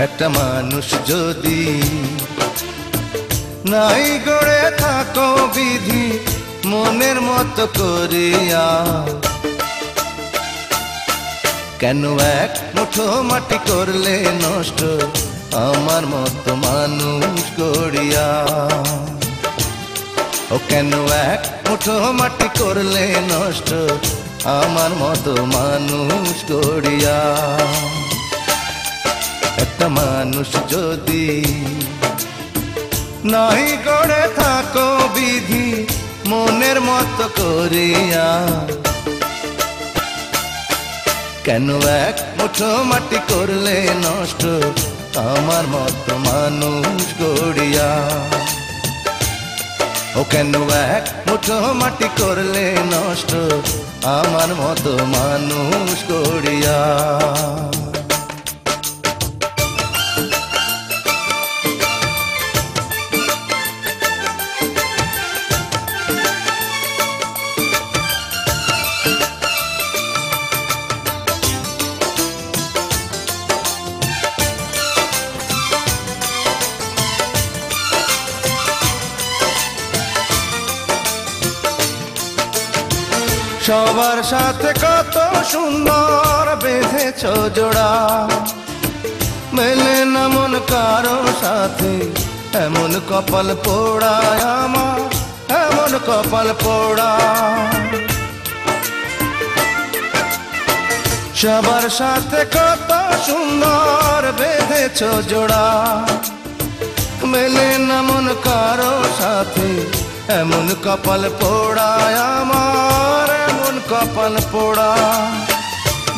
একটা মানুষ যদি নাই গড়ে থাকো বিধি মনের মতো করিয়া, কেন এক মুঠো মাটি করলে নষ্ট আমার মতো মানুষ গড়িয়া। ও কেন এক মুঠো মাটি করলে নষ্ট আমার মতো মানুষ গড়িয়া। একটা মানুষ যদি নাই গড়ে থাকো বিধি মনের মতো করিয়া, কেন এক মুঠো মাটি করলে নষ্ট আমার মতো মানুষ গড়িয়া। ও কেন এক মুঠো মাটি করলে নষ্ট আমার মতো মানুষ গড়িয়া। সবার সাথে কত সুন্দর বেঁধেছ জোড়া, মেলে না মন কারো সাথে এমন কপাল পোড়া আমার, এমন কপাল পোড়া। সবার সাথে কত সুন্দর বেঁধেছ জোড়া, মেলে না মন কারো সাথে এমন কপাল পোড়া আমার, এমন কপাল পোড়া।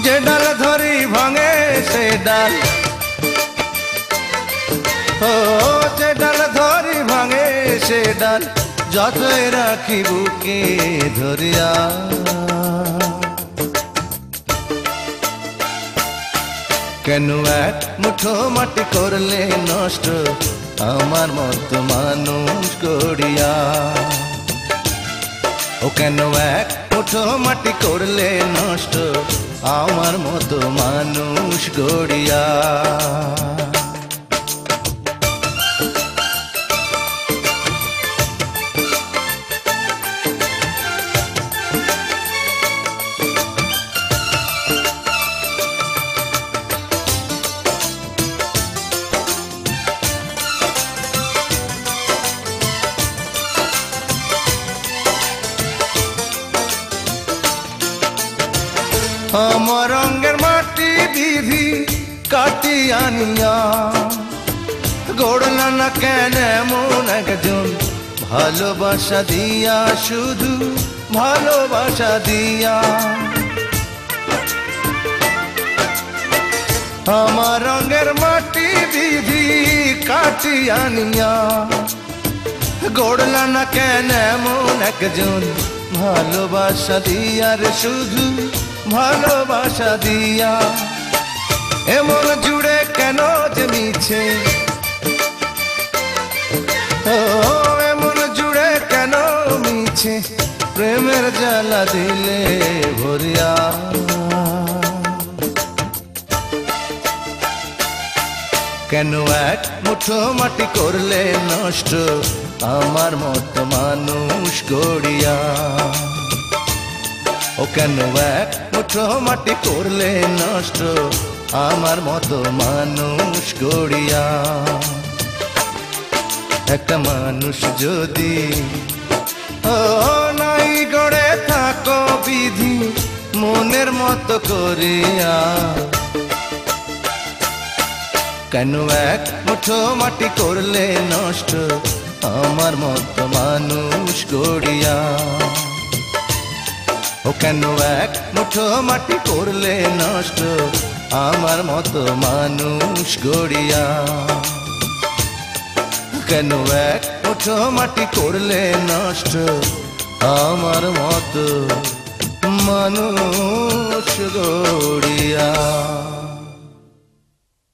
যে ডাল ধরি ভাঙে সে ডাল, ও যে ডাল ধরি ভাঙে সে ডাল যতই রাখি বুকে ধরিয়া। কেন এক মুঠো মাটি করলে নষ্ট আমার মতো মানুষ গড়িয়া। ও কেন এক মুঠো মাটি করলে নষ্ট আমার মতো মানুষ গড়িয়া। আমার রঙের মাটি বিধি কাটি আনিয়া, গড়লা না কেন এমন একজন ভালোবাসা দিয়া, শুধু ভালোবাসা দিয়া। আমার রঙের মাটি বিধি কাটি আনিয়া, গড়লা না কেন এমন একজন ভালোবাসা দিয়ার, শুধু ভালোবাসা দিয়া। এমন জুড়ে কেন যে মিছে, ও এমন জুড়ে কেন মিছে প্রেমের জ্বালা দিলে ভরিয়া। কেন এক মুঠো মাটি করলে নষ্ট আমার মতো মানুষ গড়িয়া। ও কেন এক মুঠো মাটি করলে নষ্ট আমার মতো মানুষ গড়িয়া। একটা মানুষ যদি ও নাই গড়ে থাকো বিধি মনের মতো করিয়া, কেন এক মুঠো মাটি করলে নষ্ট আমার মতো মানুষ গড়িয়া। ও কেন এক মুঠো মাটি করলে নষ্ট আমার মতো মানুষ গড়িয়া। কেন এক মুঠো মাটি করলে নষ্ট আমার মতো মানুষ গড়িয়া।